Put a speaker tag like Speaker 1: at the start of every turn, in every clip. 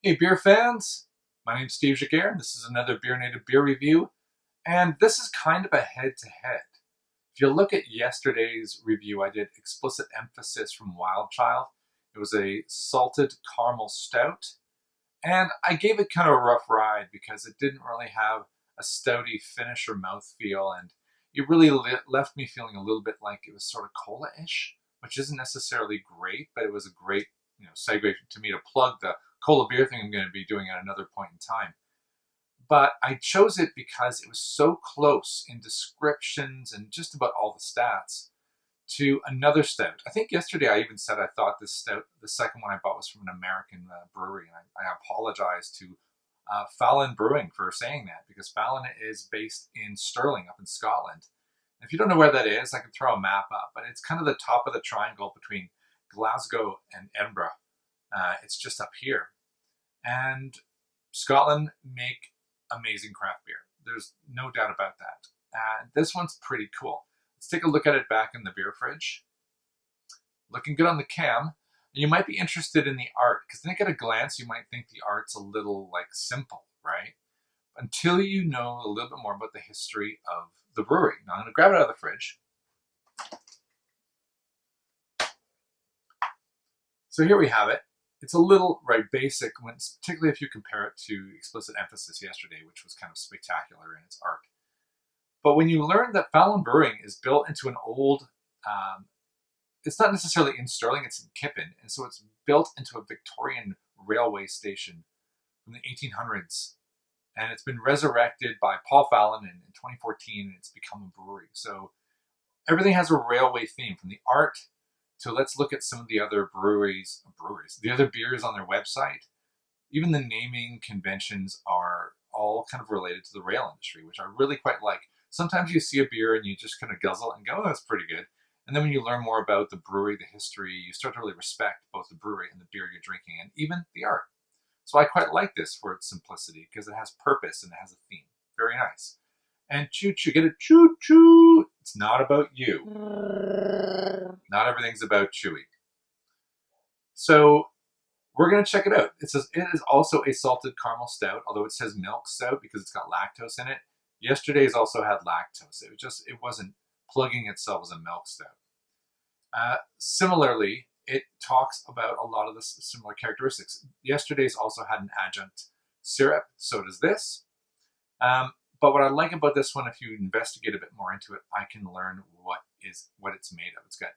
Speaker 1: Hey beer fans, my name's Steve Jaguar and this is another BeerNative beer review, and this is kind of a head-to-head. If you look at yesterday's review, I did Explicit Emphasis from Wild Child. It was a salted caramel stout, and I gave it kind of a rough ride because it didn't really have a stouty finish or mouthfeel, and it really left me feeling a little bit like it was sort of cola-ish, which isn't necessarily great, but it was a great segue to me to plug the cola beer thing I'm going to be doing at another point in time. But I chose it because it was so close in descriptions and just about all the stats to another stout. I think yesterday I even said I thought this stout, the second one I bought, was from an American brewery, and I apologize to Fallon Brewing for saying that, because Fallon is based in Stirling up in Scotland. And if you don't know where that is, I can throw a map up, but it's kind of the top of the triangle between Glasgow and Edinburgh. It's just up here. And Scotland make amazing craft beer. There's no doubt about that. And this one's pretty cool. Let's take a look at it back in the beer fridge. Looking good on the cam. You might be interested in the art, because I think at a glance you might think the art's a little simple, right? Until you know a little bit more about the history of the brewery. Now I'm going to grab it out of the fridge. So here we have it. It's a little basic, particularly if you compare it to Explicit Emphasis yesterday, which was kind of spectacular in its art. But when you learn that Fallon Brewing is built into an old, it's not necessarily in Stirling, it's in Kippen, and so it's built into a Victorian railway station from the 1800s, and it's been resurrected by Paul Fallon in 2014, and it's become a brewery. So everything has a railway theme, from the art. So let's look at some of the other the other beers on their website. Even the naming conventions are all kind of related to the rail industry, which I really quite like. Sometimes you see a beer and you just kind of guzzle it and go, oh, that's pretty good. And then when you learn more about the brewery, the history, you start to really respect both the brewery and the beer you're drinking, and even the art. So I quite like this for its simplicity, because it has purpose and it has a theme. Very nice. And choo-choo, get it? Choo-choo! It's not about you. Not everything's about chewy. So we're going to check it out. It says it is also a salted caramel stout, although it says milk stout because it's got lactose in it. Yesterday's also had lactose. It wasn't plugging itself as a milk stout. Similarly, it talks about a lot of the similar characteristics. Yesterday's also had an adjunct syrup, so does this. But what I like about this one, if you investigate a bit more into it, I can learn what it's made of. It's got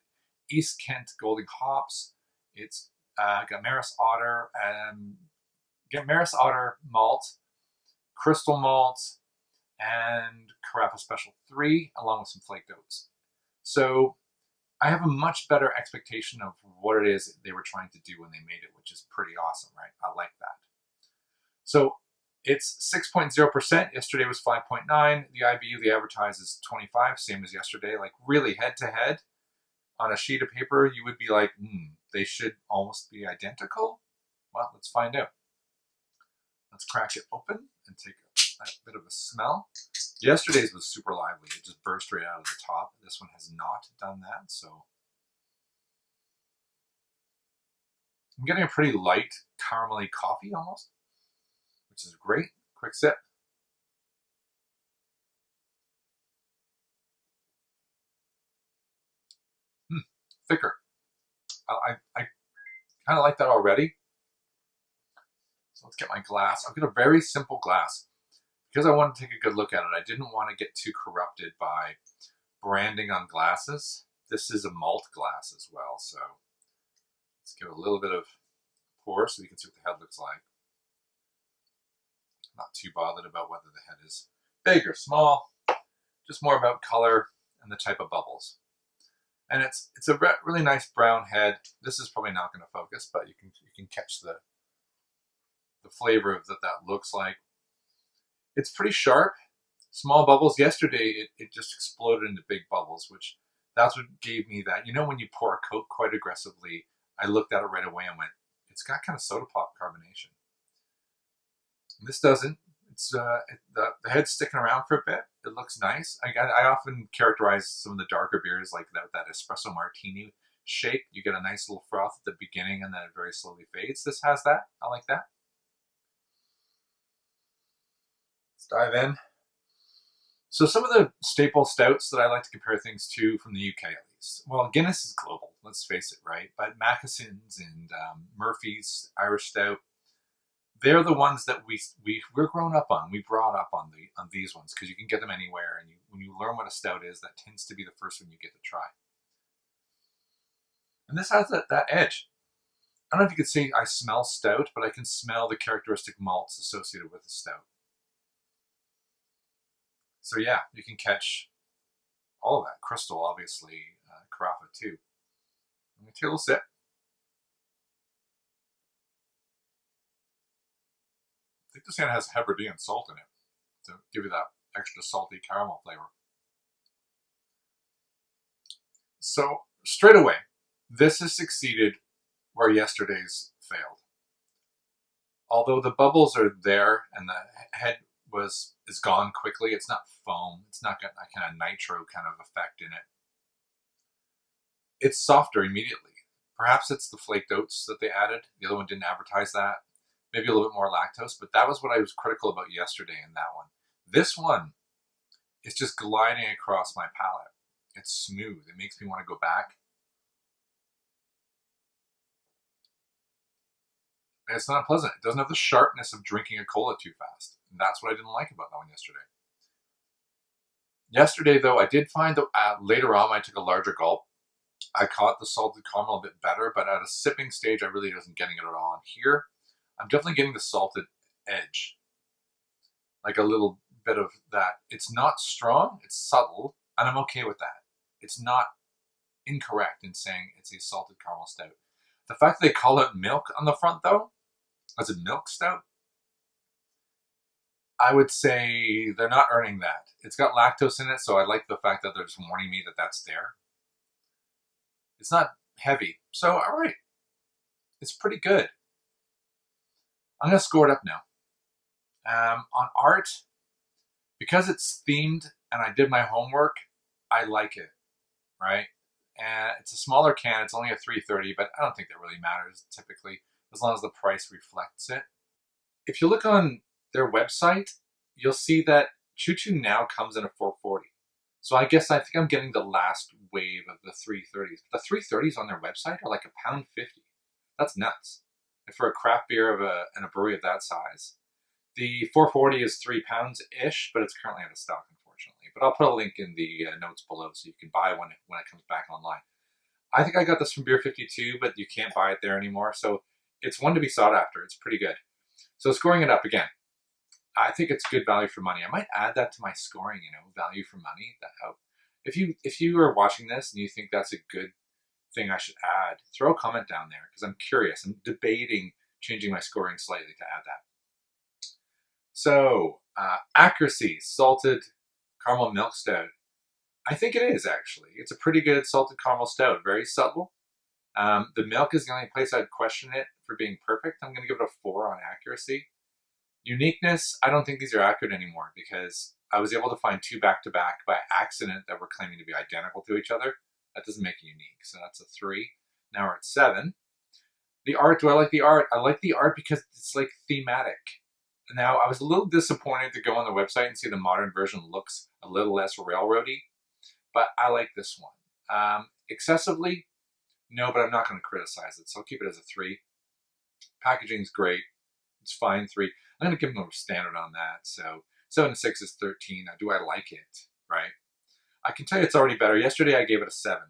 Speaker 1: East Kent Goldings hops. It's got Maris Otter malt, crystal malt, and Carafa Special 3, along with some flaked oats. So I have a much better expectation of what it is they were trying to do when they made it, which is pretty awesome, right? I like that. So it's 6.0%. Yesterday was 5.9. The IBU they advertise is 25, same as yesterday. Like really head to head on a sheet of paper, you would be like, they should almost be identical. Well, let's find out. Let's crack it open and take a bit of a smell. Yesterday's was super lively. It just burst right out of the top. This one has not done that, so I'm getting a pretty light caramelly coffee almost, which is great. Quick sip. Thicker. I kind of like that already. So let's get my glass. I've got a very simple glass because I want to take a good look at it. I didn't want to get too corrupted by branding on glasses. This is a malt glass as well, so let's give it a little bit of pour so you can see what the head looks like. Not too bothered about whether the head is big or small, just more about color and the type of bubbles. And it's a really nice brown head. This is probably not going to focus, but you can catch the flavor of that looks like. It's pretty sharp, small bubbles. Yesterday it just exploded into big bubbles, which that's what gave me that. When you pour a Coke quite aggressively, I looked at it right away and went, it's got kind of soda pop carbonation. And this doesn't. It's the head's sticking around for a bit. It looks nice. I often characterize some of the darker beers like that espresso martini shake. You get a nice little froth at the beginning and then it very slowly fades. This has that. I like that. Let's dive in. So some of the staple stouts that I like to compare things to from the UK at least. Well, Guinness is global, let's face it, right? But Mackeson's and Murphy's Irish Stout, they're the ones that we're grown up on. We brought up on these ones because you can get them anywhere, and when you learn what a stout is, that tends to be the first one you get to try. And this has that edge. I don't know if you can see I smell stout, but I can smell the characteristic malts associated with the stout. So yeah, you can catch all of that. Crystal, obviously, Carafa too. Let me take a little sip. I think this one has Hebridean salt in it to give you that extra salty caramel flavor. So straight away, this has succeeded where yesterday's failed. Although the bubbles are there and the head is gone quickly, it's not foam. It's not got that kind of nitro kind of effect in it. It's softer immediately. Perhaps it's the flaked oats that they added. The other one didn't advertise that. Maybe a little bit more lactose, but that was what I was critical about yesterday in that one. This one is just gliding across my palate. It's smooth. It makes me want to go back. And it's not unpleasant. It doesn't have the sharpness of drinking a cola too fast. And that's what I didn't like about that one yesterday. Yesterday, though, I did find that later on I took a larger gulp. I caught the salted caramel a bit better, but at a sipping stage, I really wasn't getting it at all. And here, I'm definitely getting the salted edge. Like a little bit of that. It's not strong, it's subtle, and I'm okay with that. It's not incorrect in saying it's a salted caramel stout. The fact that they call it milk on the front, though, as a milk stout, I would say they're not earning that. It's got lactose in it, so I like the fact that they're just warning me that that's there. It's not heavy, so all right. It's pretty good. I'm going to score it up now. On art, because it's themed and I did my homework, I like it, right? And it's a smaller can. It's only a 330, but I don't think that really matters typically, as long as the price reflects it. If you look on their website, you'll see that Choo Choo now comes in a 440. So I think I'm getting the last wave of the 330s. The 330s on their website are like £1.50. That's nuts. And for a craft beer and a brewery of that size. The 440 is £3-ish, but it's currently out of stock, unfortunately. But I'll put a link in the notes below so you can buy one when it comes back online. I think I got this from Beer 52, but you can't buy it there anymore. So it's one to be sought after. It's pretty good. So scoring it up again. I think it's good value for money. I might add that to my scoring, value for money. If you are watching this and you think that's a good thing I should add, throw a comment down there because I'm curious. I'm debating changing my scoring slightly to add that. So, accuracy, salted caramel milk stout. I think it is, actually. It's a pretty good salted caramel stout. Very subtle. The milk is the only place I'd question it for being perfect. I'm going to give it a 4 on accuracy. Uniqueness, I don't think these are accurate anymore because I was able to find 2 back-to-back by accident that were claiming to be identical to each other. That doesn't make it unique, so that's a 3. Now we're at 7. The art, do I like the art? I like the art because it's like thematic. Now, I was a little disappointed to go on the website and see the modern version looks a little less railroady, but I like this one. Excessively? No, but I'm not going to criticize it, so I'll keep it as a 3. Packaging's great. It's fine, 3. I'm going to give them a standard on that, so 7 to 6 is 13. Now, do I like it, right? I can tell you it's already better. Yesterday, I gave it a 7,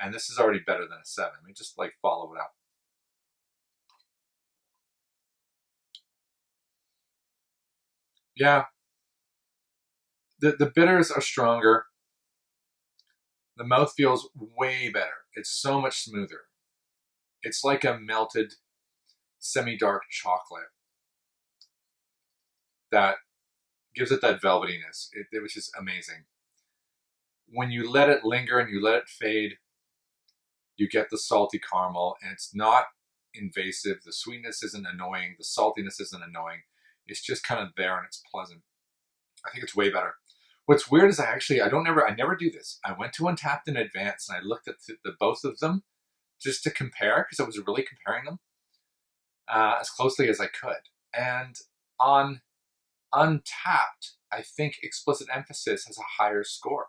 Speaker 1: and this is already better than a 7. Let me just, follow it up. Yeah, the bitters are stronger. The mouth feels way better. It's so much smoother. It's like a melted, semi-dark chocolate that gives it that velvetiness, which is amazing. When you let it linger and you let it fade, you get the salty caramel, and it's not invasive. The sweetness isn't annoying. The saltiness isn't annoying. It's just kind of there, and it's pleasant. I think it's way better. What's weird is I never do this. I went to Untapped in advance and I looked at both of them just to compare because I was really comparing them as closely as I could. And on Untapped, I think explicit emphasis has a higher score,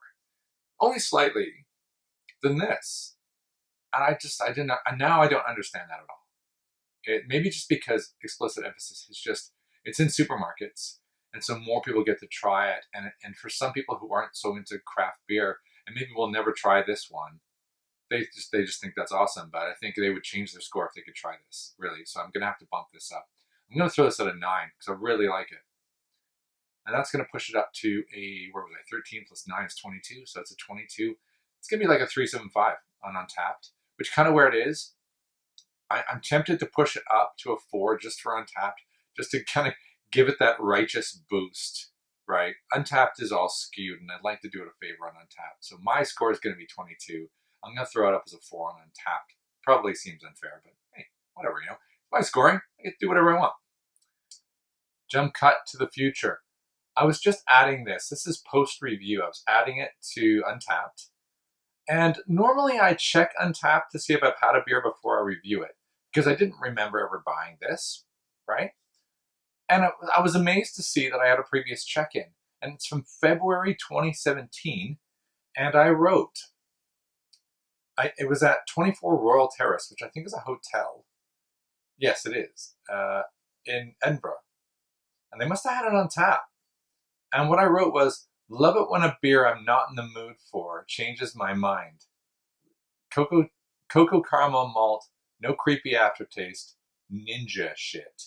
Speaker 1: only slightly, than this. And I didn't, and now I don't understand that at all. Maybe just because explicit emphasis is just, it's in supermarkets, and so more people get to try it. And for some people who aren't so into craft beer, and maybe will never try this one, they just think that's awesome. But I think they would change their score if they could try this, really. So I'm gonna have to bump this up. I'm gonna throw this at a 9 because I really like it, and that's gonna push it up to a, where was I? 13 plus 9 is 22, so it's a 22. It's gonna be like a 3.75 on Untapped, which kind of where it is. I'm tempted to push it up to a 4 just for Untapped, just to kind of give it that righteous boost, right? Untapped is all skewed, and I'd like to do it a favor on Untapped. So my score is going to be 22. I'm going to throw it up as a 4 on Untapped. Probably seems unfair, but hey, whatever, you know. My scoring, I get to do whatever I want. Jump cut to the future. I was just adding this. This is post-review. I was adding it to Untapped. And normally I check Untapped to see if I've had a beer before I review it, because I didn't remember ever buying this, right? And I was amazed to see that I had a previous check-in, and it's from February 2017, and I wrote, it was at 24 Royal Terrace, which I think is a hotel. Yes, it is, in Edinburgh. And they must have had it on tap. And what I wrote was, love it when a beer I'm not in the mood for changes my mind. Cocoa caramel malt, no creepy aftertaste, ninja shit.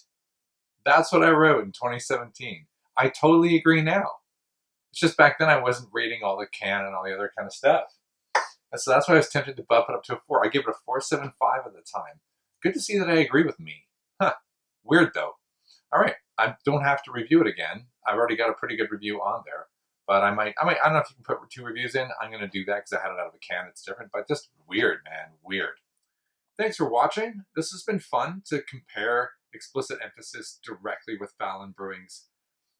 Speaker 1: That's what I wrote in 2017. I totally agree now. It's just back then I wasn't rating all the can and all the other kind of stuff. And so that's why I was tempted to bump it up to a 4. I gave it a 4.75 at the time. Good to see that I agree with me. Huh. Weird though. All right. I don't have to review it again. I've already got a pretty good review on there. But I don't know if you can put 2 reviews in. I'm going to do that because I had it out of a can. It's different, but just weird, man. Weird. Thanks for watching. This has been fun to compare explicit emphasis directly with Fallon Brewing's.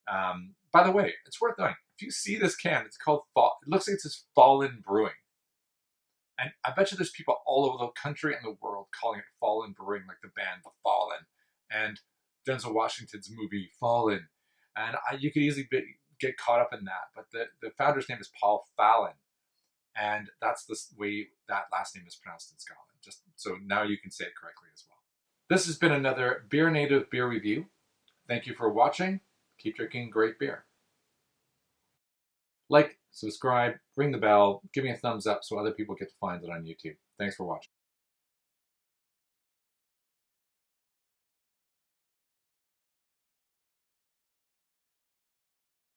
Speaker 1: By the way, it's worth knowing. If you see this can, it's called it looks like it says Fallen Brewing. And I bet you there's people all over the country and the world calling it Fallen Brewing, like the band The Fallen, and Denzel Washington's movie Fallen. And you could easily get caught up in that. But the founder's name is Paul Fallon. And that's the way that last name is pronounced in Scotland. Just so now you can say it correctly as well. This has been another BeerNative beer review. Thank you for watching. Keep drinking great beer. Like, subscribe, ring the bell, give me a thumbs up so other people get to find it on YouTube. Thanks for watching.